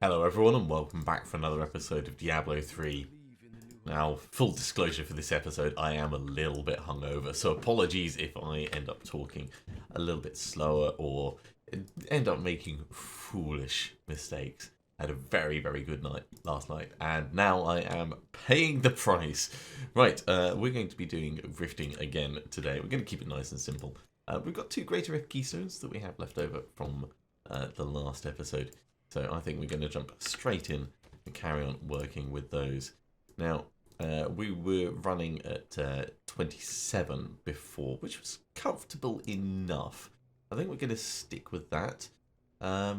Hello everyone and welcome back for another episode of Diablo 3. Now, full disclosure for this episode, I am a little bit hungover, so apologies if I end up talking a little bit slower or end up making foolish mistakes. I had a very, very good night last night, and now I am paying the price. Right, we're going to be doing rifting again today. We're going to keep it nice and simple. We've got 2 greater rift keystones that we have left over from the last episode. So I think we're going to jump straight in and carry on working with those. Now, we were running at 27 before, which was comfortable enough. I think we're going to stick with that. I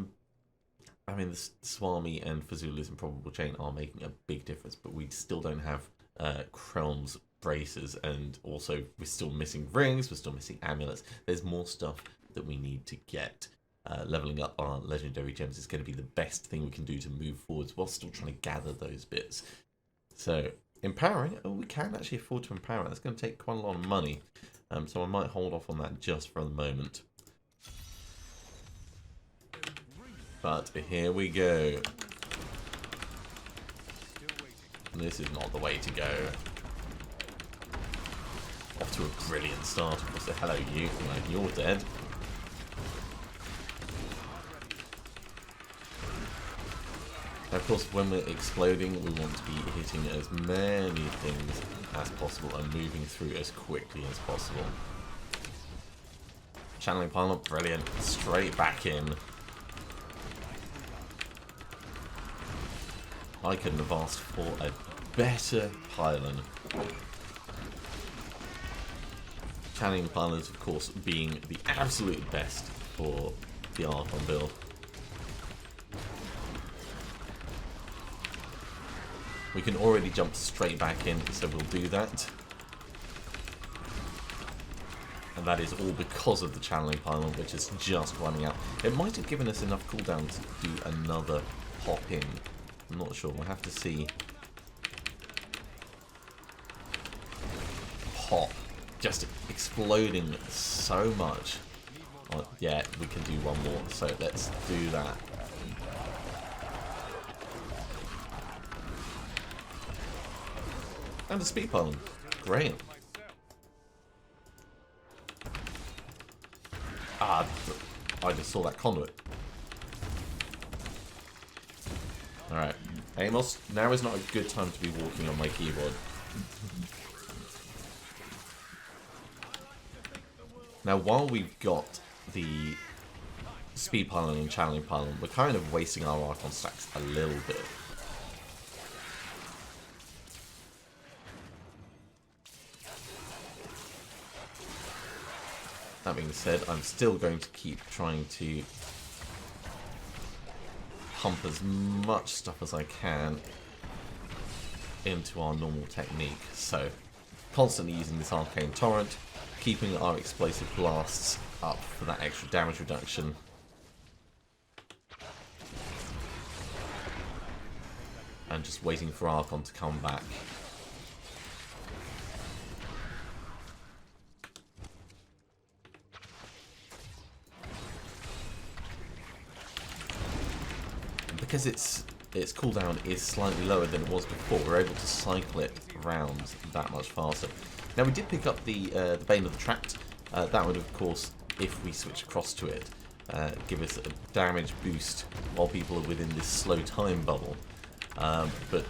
mean, the Swami and Fazula's Improbable Chain are making a big difference, but we still don't have Krelm's braces, and also we're still missing rings, we're still missing amulets. There's more stuff that we need to get. Leveling up our legendary gems is going to be the best thing we can do to move forwards while still trying to gather those bits. So, empowering, we can actually afford to empower. That's going to take quite a lot of money, so I might hold off on that just for the moment. But here we go. This is not the way to go. Off to a brilliant start. Of course, hello you. You're dead. Of course, when we're exploding, we want to be hitting as many things as possible and moving through as quickly as possible. Channeling pylon, brilliant. Straight back in. I couldn't have asked for a better pylon. Channeling pylons, of course, being the absolute best for the Archon build. We can already jump straight back in, so we'll do that. And that is all because of the channeling pylon, which is just running out. It might have given us enough cooldown to do another hop in. I'm not sure. We'll have to see. Pop. Just exploding so much. Oh, yeah, we can do one more, so let's do that. And a speed pylon. Great. Ah, I just saw that conduit. Alright. Amos, now is not a good time to be walking on my keyboard. Now, while we've got the speed pylon and channeling pylon, we're kind of wasting our Archon stacks a little bit. That being said, I'm still going to keep trying to pump as much stuff as I can into our normal technique. So, constantly using this Arcane Torrent, keeping our explosive blasts up for that extra damage reduction. And just waiting for Archon to come back. Because its cooldown is slightly lower than it was before, we're able to cycle it around that much faster. Now, we did pick up the Bane of the Trapped. That would, of course, if we switch across to it, give us a damage boost while people are within this slow time bubble. But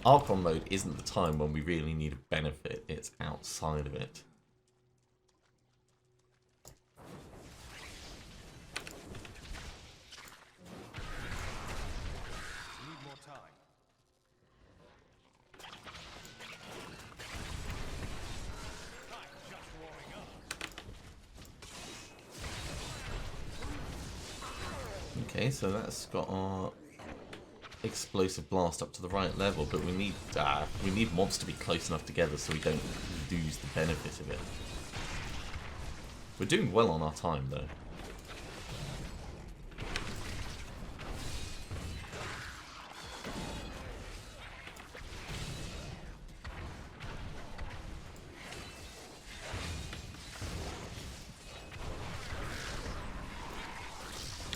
Archon mode isn't the time when we really need a benefit, it's outside of it. Okay, so that's got our explosive blast up to the right level, but we need mobs to be close enough together so we don't lose the benefit of it. We're doing well on our time, though.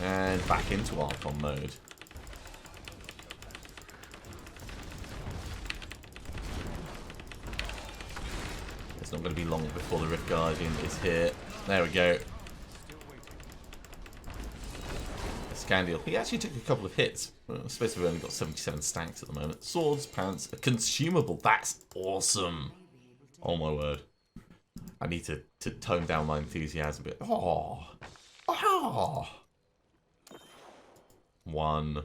And back into Archon mode. not going to be long before the Rift Guardian is here. There we go. Scandial. He actually took a couple of hits. I suppose we've only got 77 stacks at the moment. Swords, pants, a consumable. That's awesome. Oh my word. I need to tone down my enthusiasm a bit. Oh. Oh. One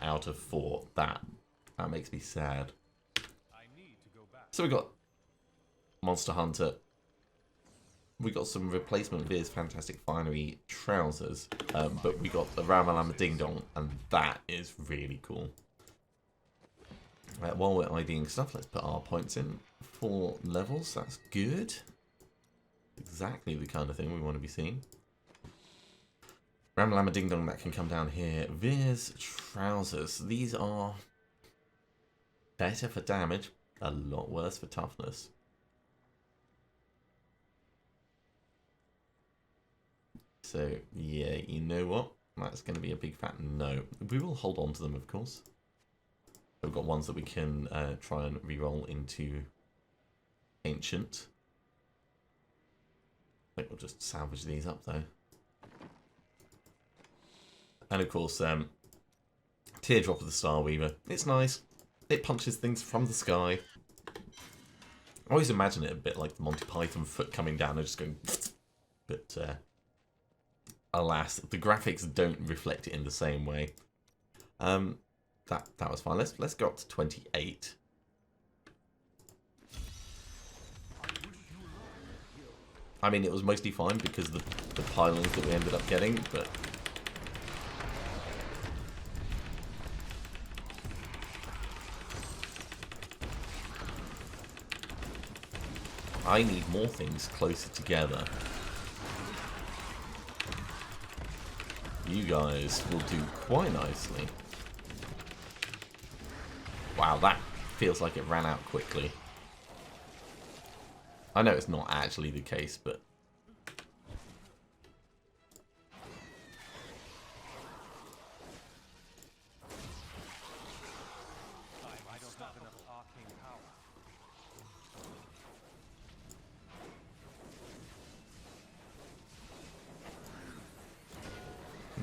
out of 4. That makes me sad. So we got Monster Hunter. We got some replacement Veer's Fantastic Finery trousers, but we got the Ramalama Ding Dong, and that is really cool. While we're IDing stuff, let's put our points in. 4 levels, that's good. Exactly the kind of thing we want to be seeing. Ramalama Ding Dong, that can come down here. Veer's trousers, these are better for damage, a lot worse for toughness. So, yeah, you know what? That's going to be a big fat no. We will hold on to them, of course. We've got ones that we can try and re-roll into Ancient. I think we'll just salvage these up, though. And, of course, Teardrop of the Star Weaver. It's nice. It punches things from the sky. I always imagine it a bit like the Monty Python foot coming down and just going... But, alas, the graphics don't reflect it in the same way. That was fine. Let's go up to 28. I mean, it was mostly fine because of the pilings that we ended up getting, but I need more things closer together. You guys will do quite nicely. Wow, that feels like it ran out quickly. I know it's not actually the case, but...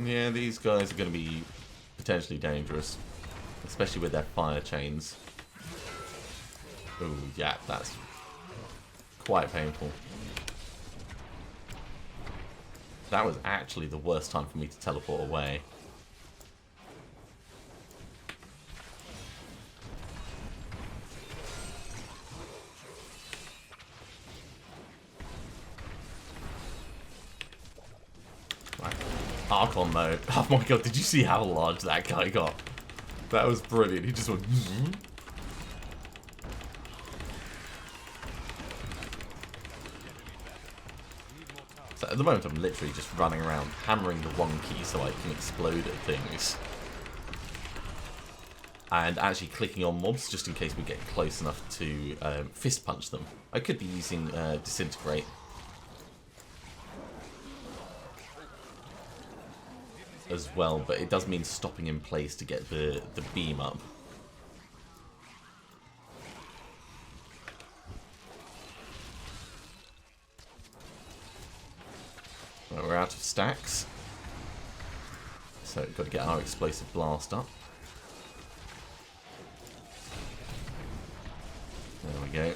yeah, these guys are going to be potentially dangerous. Especially with their fire chains. Ooh, yeah, that's quite painful. That was actually the worst time for me to teleport away. Right. Archon mode. Oh my god, did you see how large that guy got? That was brilliant. He just went... So at the moment I'm literally just running around hammering the one key so I can explode at things. And actually clicking on mobs just in case we get close enough to fist punch them. I could be using Disintegrate. As well, but it does mean stopping in place to get the beam up. Right, we're out of stacks, so we've got to get our explosive blast up. There we go.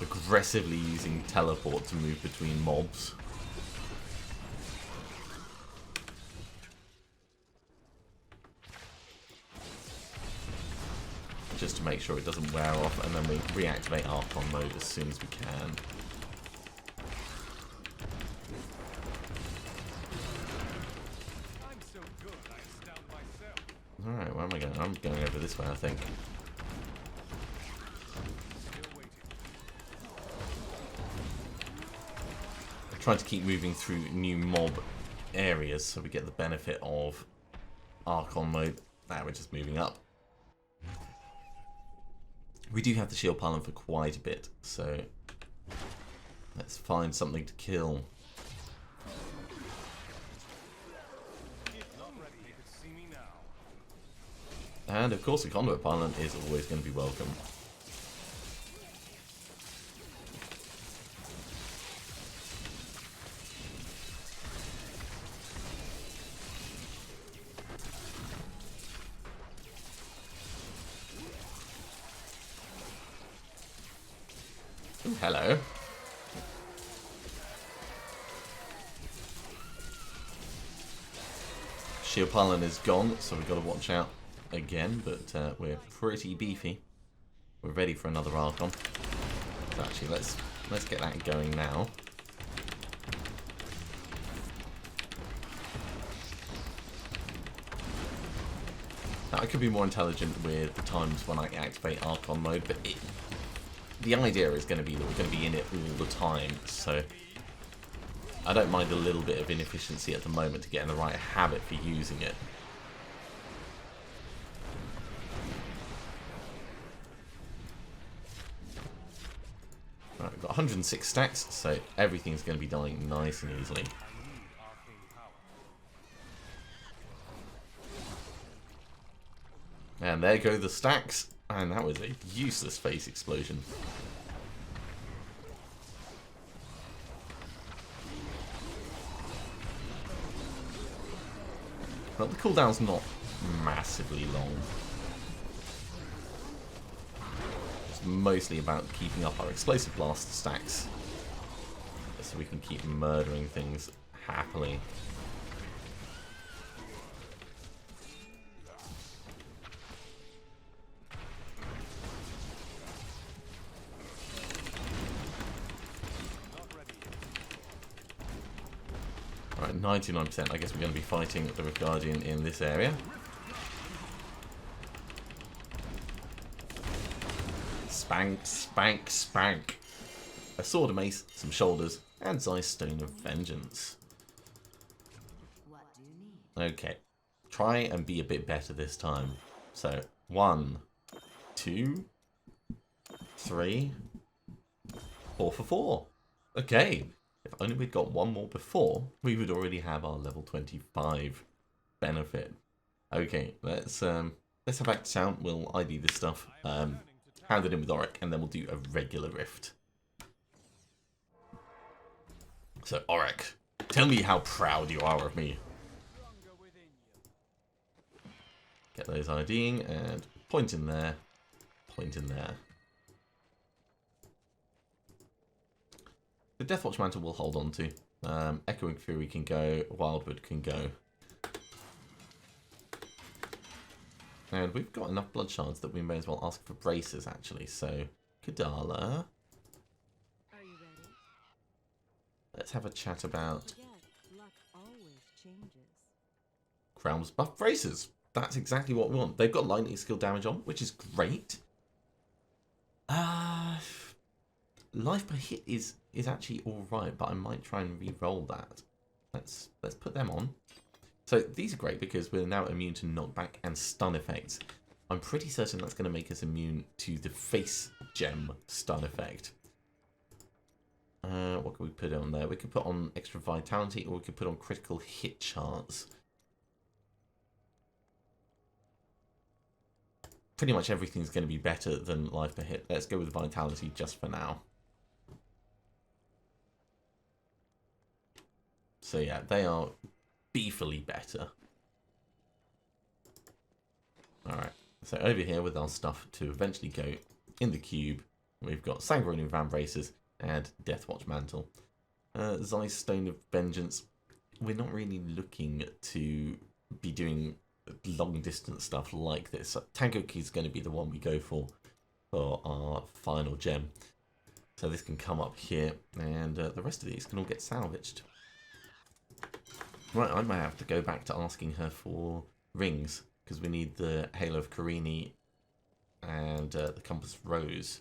Aggressively using teleport to move between mobs. Just to make sure it doesn't wear off, and then we reactivate Archon mode as soon as we can. Alright, where am I going? I'm going over this way, I think. Trying to keep moving through new mob areas so we get the benefit of Archon mode. Now we're just moving up. We do have the shield pylon for quite a bit, so let's find something to kill. And of course, a conduit pylon is always going to be welcome. Ooh, hello. Shield pylon is gone, so we've got to watch out again, but we're pretty beefy. We're ready for another Archon. So actually, let's get that going now. Now, I could be more intelligent with the times when I activate Archon mode, but the idea is going to be that we're going to be in it all the time, so I don't mind a little bit of inefficiency at the moment to get in the right habit for using it. Right, we've got 106 stacks, so everything's going to be dying nice and easily. And there go the stacks, and that was a useless face explosion. Well, the cooldown's not massively long. It's mostly about keeping up our explosive blast stacks, so we can keep murdering things happily. Right, 99%. I guess we're going to be fighting the Guardian in this area. Spank, spank, spank. A sword of mace, some shoulders, and Zeiss Stone of Vengeance. Okay. Try and be a bit better this time. So, 1, 2, 3, 4 for 4. Okay. If only we'd got one more before, we would already have our level 25 benefit. Okay, let's have back to town. We'll ID this stuff, hand it in with Auric, and then we'll do a regular rift. So, Auric, tell me how proud you are of me. Get those IDing, and point in there, point in there. The Deathwatch Mantle we'll hold on to. Echoing Fury can go, Wildwood can go. And we've got enough blood shards that we may as well ask for braces, actually. So, Kadala. Are you ready? Let's have a chat about Luck always changes. Crown's buff braces. That's exactly what we want. They've got lightning skill damage on, which is great. Life per hit is actually alright, but I might try and re-roll that. Let's put them on. So these are great because we're now immune to knockback and stun effects. I'm pretty certain that's going to make us immune to the face gem stun effect. What can we put on there? We could put on extra vitality, or we could put on critical hit charts. Pretty much everything's going to be better than life per hit. Let's go with vitality just for now. So yeah, they are beefily better. Alright, so over here with our stuff to eventually go in the cube, we've got Sanguinian Van Braces and Deathwatch Mantle. Zeiss Stone of Vengeance, we're not really looking to be doing long distance stuff like this. Tangoki is going to be the one we go for our final gem. So this can come up here, and the rest of these can all get salvaged. Right, I might have to go back to asking her for rings, because we need the Halo of Karini and the Compass Rose.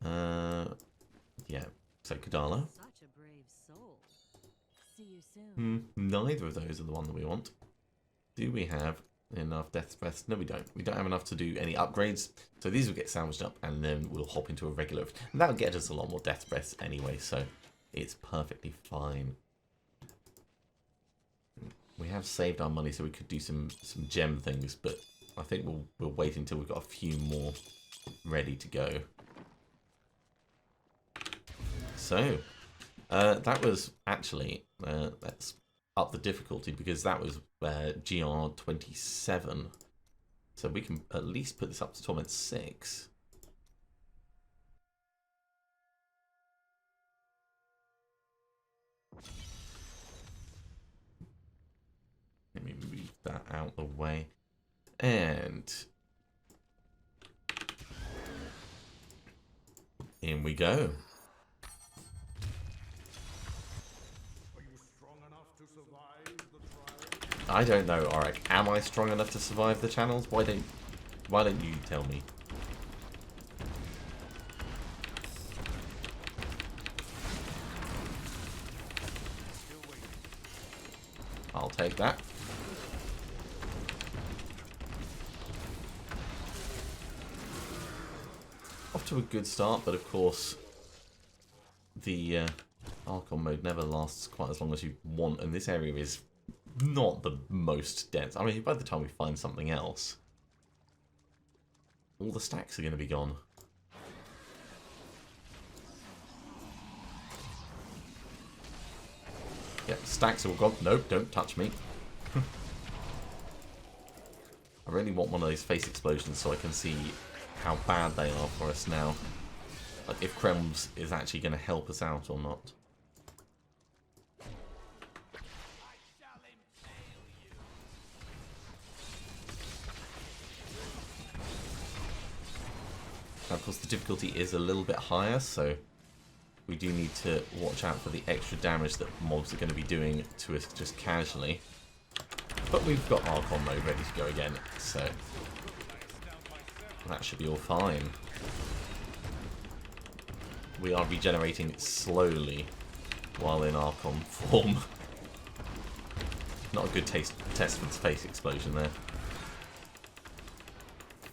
Yeah, so Kadala. Such a brave soul. See you soon. Neither of those are the one that we want. Do we have enough Death's Breath? No, we don't. We don't have enough to do any upgrades. So these will get salvaged up, and then we'll hop into a regular. And that'll get us a lot more Death's Breaths anyway, so it's perfectly fine. We have saved our money so we could do some gem things, but I think we'll wait until we've got a few more ready to go. So, that was actually, let's up the difficulty because that was GR 27. So we can at least put this up to Torment 6. Let me move that out the way. And in we go. I don't know, Auric. Am I strong enough to survive the channels? Why don't you tell me? I'll take that. Off to a good start, but of course the Archon mode never lasts quite as long as you want, and this area is not the most dense. I mean, by the time we find something else, all the stacks are going to be gone. Yep, stacks are all gone. Nope, don't touch me. I really want one of those face explosions so I can see how bad they are for us now. Like if Krems is actually going to help us out or not. Now, of course, the difficulty is a little bit higher, so we do need to watch out for the extra damage that mobs are going to be doing to us just casually. But we've got Archon mode ready to go again, so that should be all fine. We are regenerating slowly while in Archon form. Not a good test for the space explosion there.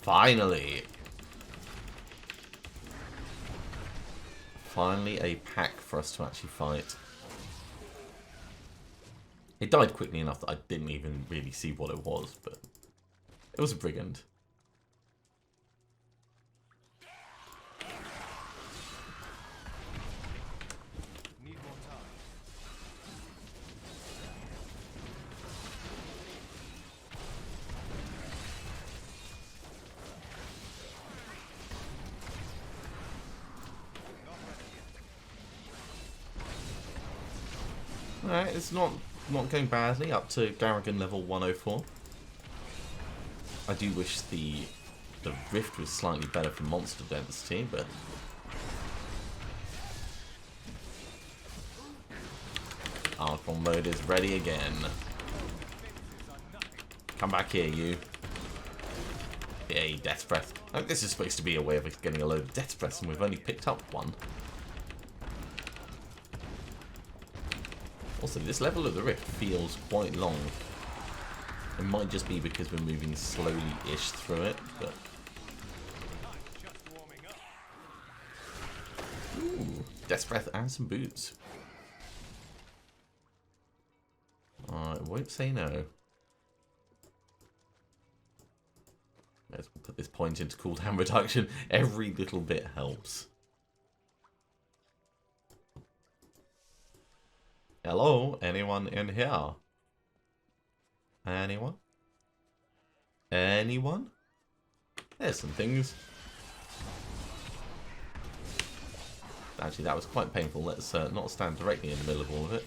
Finally! Finally a pack for us to actually fight. It died quickly enough that I didn't even really see what it was, but it was a brigand. Alright, it's not going badly, up to Paragon level 104. I do wish the Rift was slightly better for monster density, but Archon mode is ready again. Come back here, you. Yay, Death Breath. Oh, this is supposed to be a way of getting a load of Death Breaths, and we've only picked up one. Also, this level of the Rift feels quite long. It might just be because we're moving slowly-ish through it, but... Ooh, Death Breath and some boots. I won't say no. Let's put this point into cooldown reduction. Every little bit helps. Hello? Anyone in here? Anyone? Anyone? There's some things. Actually, that was quite painful. Let's not stand directly in the middle of all of it.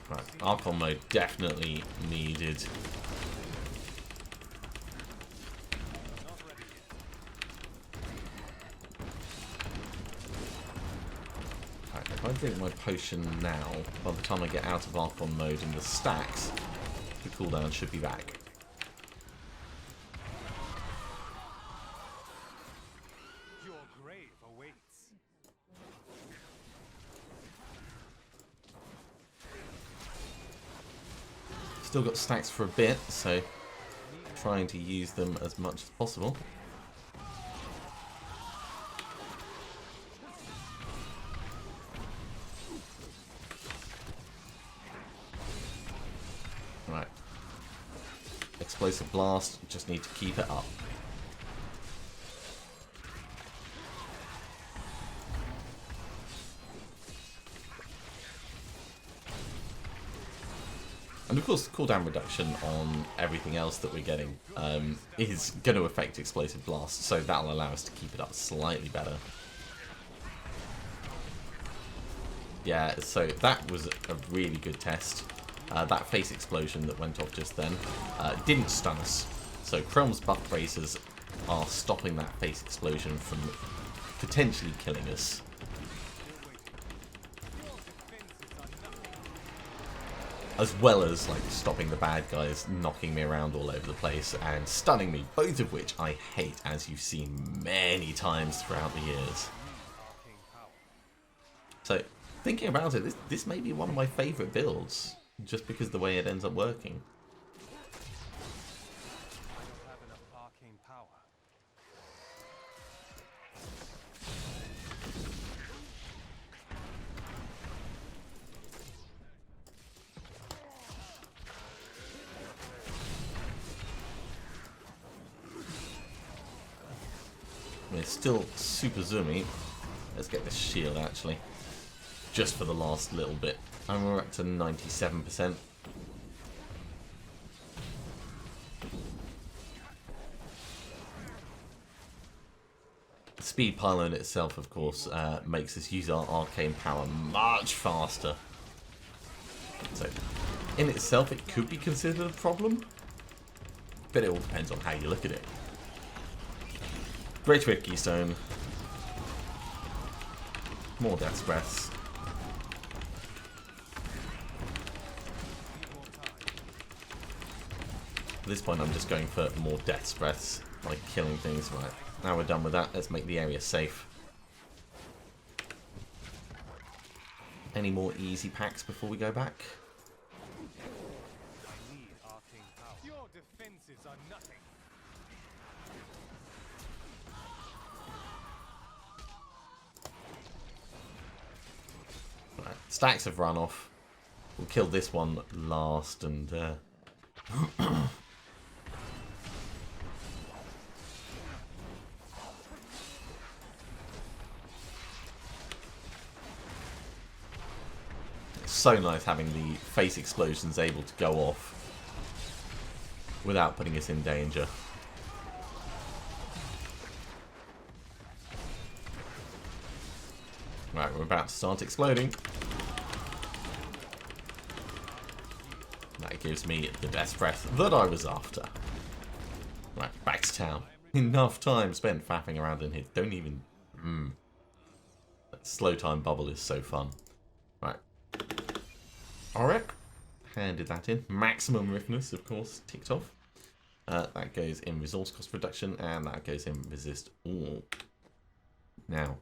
Right, Archon mode definitely needed. Right, if I drink my potion now, by the time I get out of Archon mode and the stacks, the cooldown should be back. Your grave awaits. Still got stacks for a bit, so trying to use them as much as possible. Right. Explosive blast, just need to keep it up. And of course, the cooldown reduction on everything else that we're getting is going to affect Explosive Blast, so that'll allow us to keep it up slightly better. Yeah, so that was a really good test. That face explosion that went off just then didn't stun us. So Chrom's buff bracers are stopping that face explosion from potentially killing us. As well as like stopping the bad guys knocking me around all over the place and stunning me, both of which I hate, as you've seen many times throughout the years. So, thinking about it, this may be one of my favourite builds, just because of the way it ends up working. We're still super zoomy. Let's get this shield actually, just for the last little bit. And we're up to 97%. The speed pylon itself, of course, makes us use our arcane power much faster. So, in itself, it could be considered a problem, but it all depends on how you look at it. Great Rift Keystone. More Death's Breaths. At this point I'm just going for more Death's Breaths, like killing things. Right, now we're done with that, let's make the area safe. Any more easy packs before we go back? Your defenses are nothing. Right, stacks have run off. We'll kill this one last and it's so nice having the face explosions able to go off without putting us in danger. Right, we're about to start exploding. That gives me the Death's Breath that I was after. Right, back to town. Enough time spent faffing around in here. Don't even... That slow time bubble is so fun. Right. Alright. Handed that in. Maximum riffness, of course, ticked off. That goes in resource cost reduction, and that goes in resist all. Now.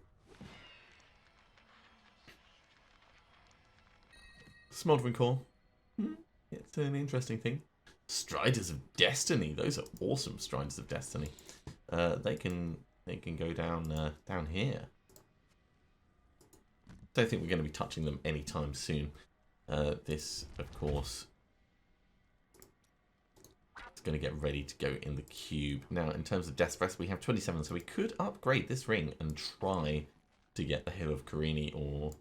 Smoldering Core. It's an interesting thing. Striders of Destiny. Those are awesome Striders of Destiny. They can go down down here. Don't think we're going to be touching them anytime soon. This, of course, is going to get ready to go in the cube. Now, in terms of Death's Breath, we have 27, so we could upgrade this ring and try to get the Hill of Carini or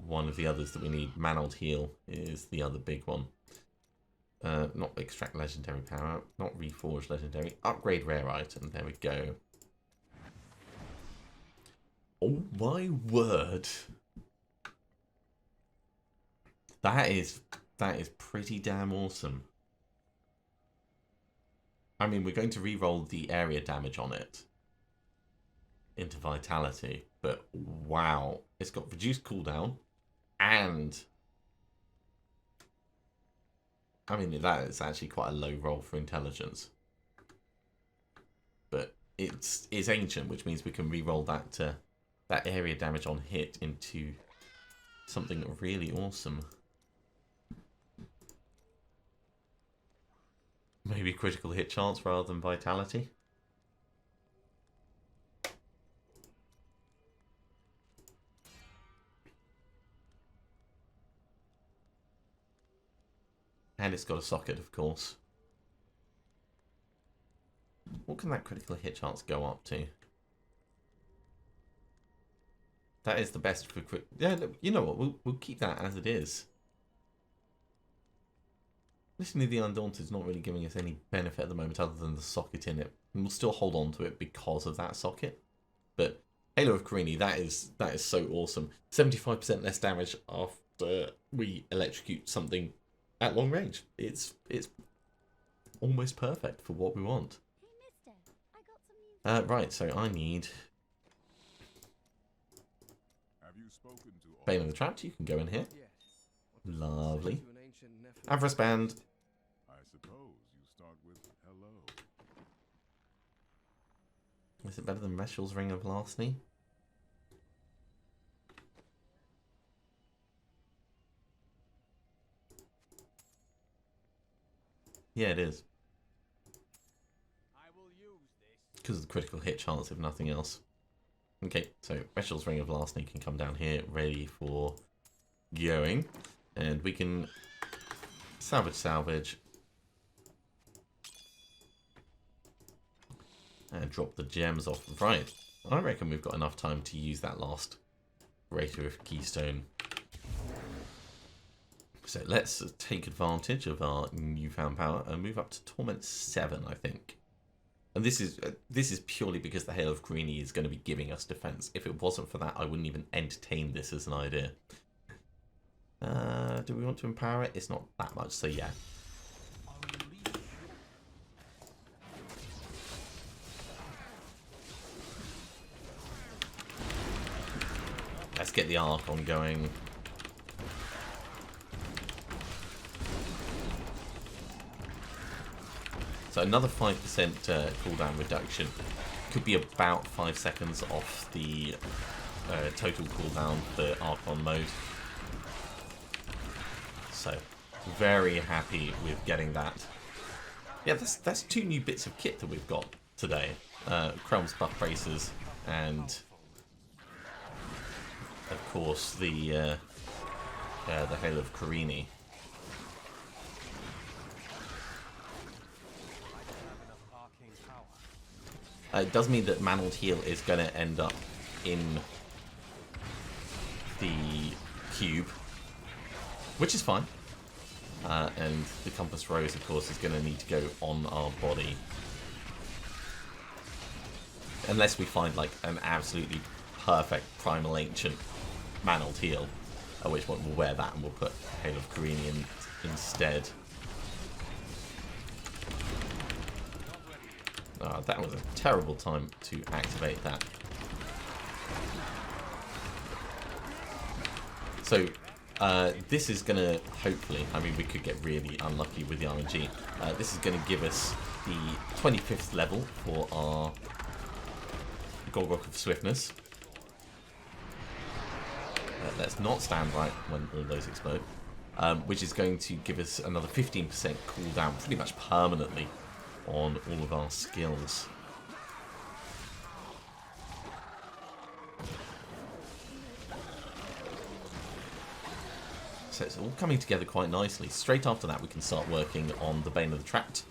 one of the others that we need. Manold Heal is the other big one. Not extract legendary power, not reforge legendary. Upgrade rare item, there we go. Oh my word. That is pretty damn awesome. I mean, we're going to re-roll the area damage on it into Vitality, but wow. It's got reduced cooldown, and I mean, that is actually quite a low roll for intelligence. But it's ancient, which means we can re-roll that that area damage on hit into something really awesome. critical hit chance rather than vitality. And it's got a socket, of course. What can that critical hit chance go up to? That is the best for crit. Yeah, you know what? We'll keep that as it is. Listening to the Undaunted is not really giving us any benefit at the moment other than the socket in it. And we'll still hold on to it because of that socket. But Halo of Carini, that is so awesome. 75% less damage after we electrocute something at long range. It's almost perfect for what we want. Hey, mister, I got some news. Right, so I need Have you spoken to Bane of the Trapped. You can go in here. Yes. Lovely. To an ancient nephew. Avarice Band. I suppose you start with hello. Is it better than Reshal's Ring of Larceny? Yeah, it is. I will use this. Because of the critical hit chance, if nothing else. Okay, so Reshal's Ring of Larceny can come down here, ready for going. And we can salvage. And drop the gems off. Right, I reckon we've got enough time to use that last Greater of Keystone. So let's take advantage of our newfound power and move up to Torment 7, I think. And this is purely because the Halo of Carini is going to be giving us defense. If it wasn't for that, I wouldn't even entertain this as an idea. Do we want to empower it? It's not that much, so yeah. Let's get the Archon going. So another 5% cooldown reduction could be about 5 seconds off the total cooldown for Archon mode. So very happy with getting that. Yeah, that's 2 new bits of kit that we've got today. Krell's buff bracers and of course the Halo of Carini. It does mean that Mantled Heal is going to end up in the cube, which is fine. And the Compass Rose, of course, is going to need to go on our body. Unless we find, like, an absolutely perfect Primal Ancient Mantled Heal, at which point we'll wear that and we'll put Halo of Carini in instead. That was a terrible time to activate that. So, this is going to, hopefully, I mean, we could get really unlucky with the RNG. This is going to give us the 25th level for our Gorgok of Swiftness. Let's not stand right when all those explode. Which is going to give us another 15% cooldown pretty much permanently on all of our skills. So it's all coming together quite nicely. Straight after that we can start working on the Bane of the Trapped.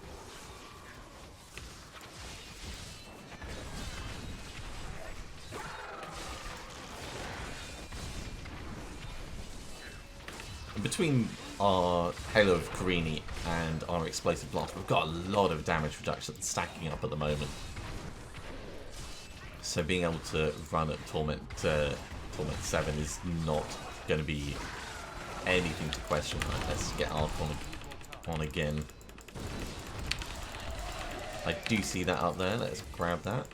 Between our Halo of Carini and our Explosive Blast, we've got a lot of damage reduction stacking up at the moment. So being able to run at Torment 7 is not going to be anything to question. Right, let's get Archon on again. I do see that up there. Let's grab that.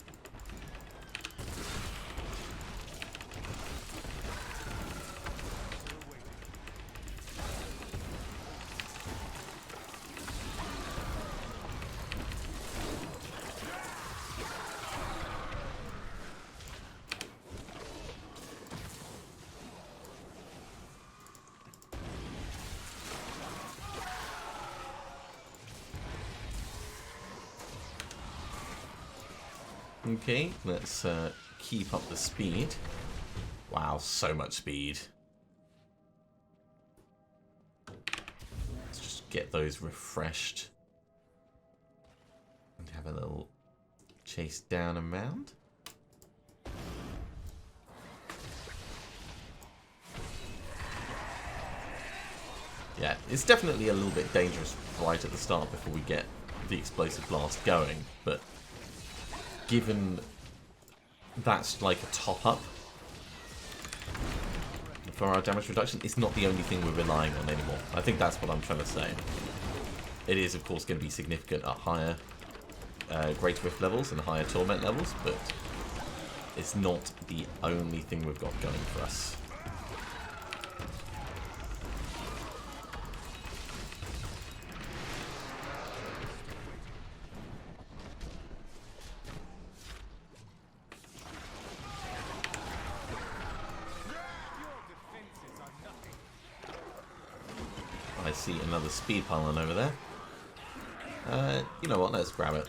Okay, let's keep up the speed. Wow, so much speed. Let's just get those refreshed. And have a little chase down and round. Yeah, it's definitely a little bit dangerous right at the start before we get the explosive blast going, but given that's like a top-up for our damage reduction, it's not the only thing we're relying on anymore. I think that's what I'm trying to say. It is, of course, going to be significant at higher Great Rift levels and higher Torment levels, but it's not the only thing we've got going for us. I see another speed pylon over there. You know what, let's grab it.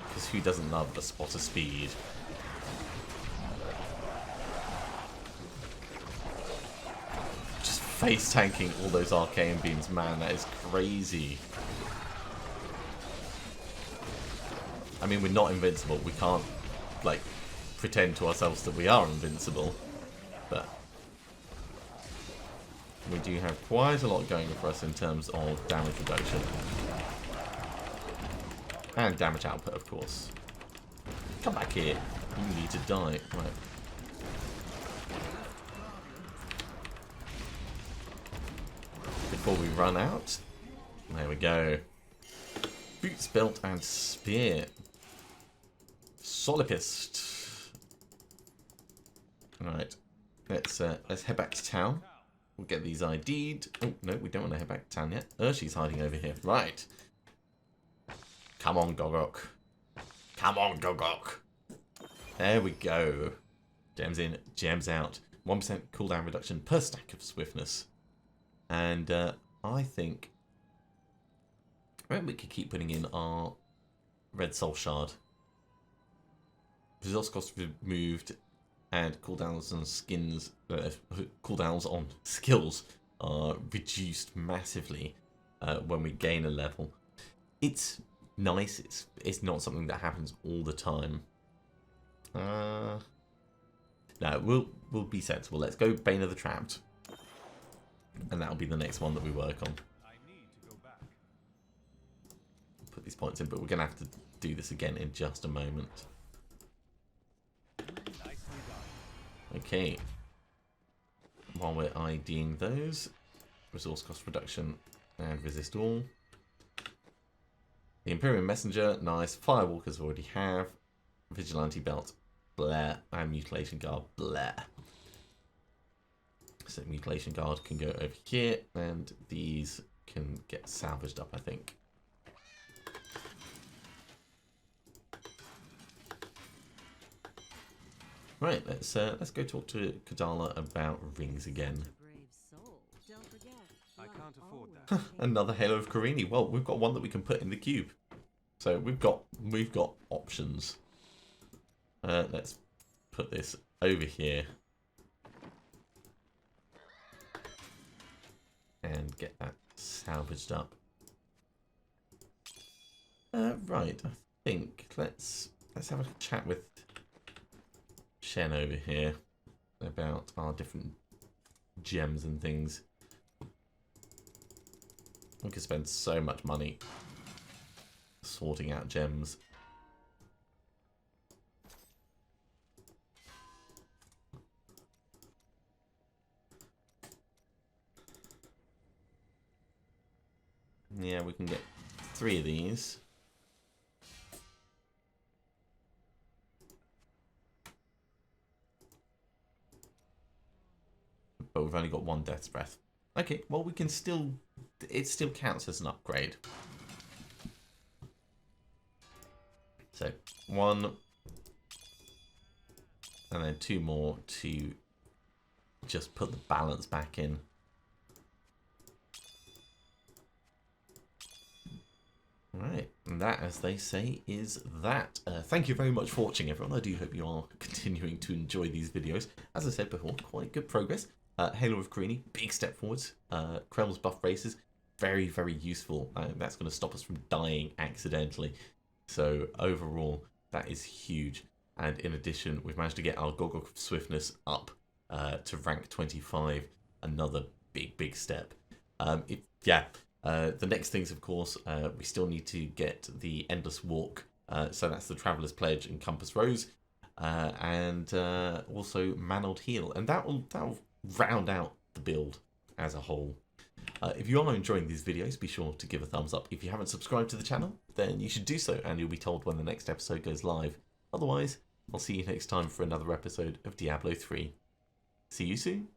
Because who doesn't love a spot of speed? Just face tanking all those arcane beams, man, that is crazy. I mean, we're not invincible. We can't, like, pretend to ourselves that we are invincible. But we do have quite a lot going for us in terms of damage reduction. And damage output, of course. Come back here. You need to die. Right. Before we run out. There we go. Boots, belt, and spear. Solipist. Alright. Let's head back to town. We'll get these ID'd. Oh, no, we don't want to head back to town yet. Urshi's hiding over here. Right. Come on, Gogok. Come on, Gogok. There we go. Gems in, gems out. 1% cooldown reduction per stack of swiftness. And I think we could keep putting in our red soul shard. Resource cost removed. And cooldowns on skins, cooldowns on skills are reduced massively when we gain a level. It's nice. It's not something that happens all the time. No, we'll be sensible. Let's go Bane of the Trapped, and that'll be the next one that we work on. Put these points in, but we're gonna have to do this again in just a moment. Okay, while we're IDing those, resource cost reduction and resist all. The Imperial Messenger, nice. Firewalkers already have. Vigilante Belt, bleh. And Mutilation Guard, bleh. So Mutilation Guard can go over here, and these can get salvaged up, I think. Right, let's go talk to Kadala about rings again. Brave soul. Don't forget. I love can't afford always that. changes. Another Halo of Karini. Well, we've got one that we can put in the cube, so we've got options. Let's put this over here and get that salvaged up. Right, I think let's have a chat with Shen over here about our different gems and things. We could spend so much money sorting out gems. Yeah, we can get 3 of these. But we've only got 1 Death's Breath. Okay, well we can still... It still counts as an upgrade. So, 1. And then 2 more to just put the balance back in. Right, and And that, as they say, is that. Thank you very much for watching, everyone. I do hope you are continuing to enjoy these videos. As I said before, quite good progress. Halo of Carini, big step forwards. Krell's buff races, very, very useful. That's going to stop us from dying accidentally. So overall, that is huge. And in addition, we've managed to get our Gogok Swiftness up to rank 25. Another big, big step. The next things, of course, we still need to get the Endless Walk. So that's the Traveller's Pledge and Compass Rose. And also Mantled Heal. And that'll round out the build as a whole. If you are enjoying these videos, be sure to give a thumbs up. If you haven't subscribed to the channel, then you should do so, and you'll be told when the next episode goes live. Otherwise, I'll see you next time for another episode of Diablo 3. See you soon.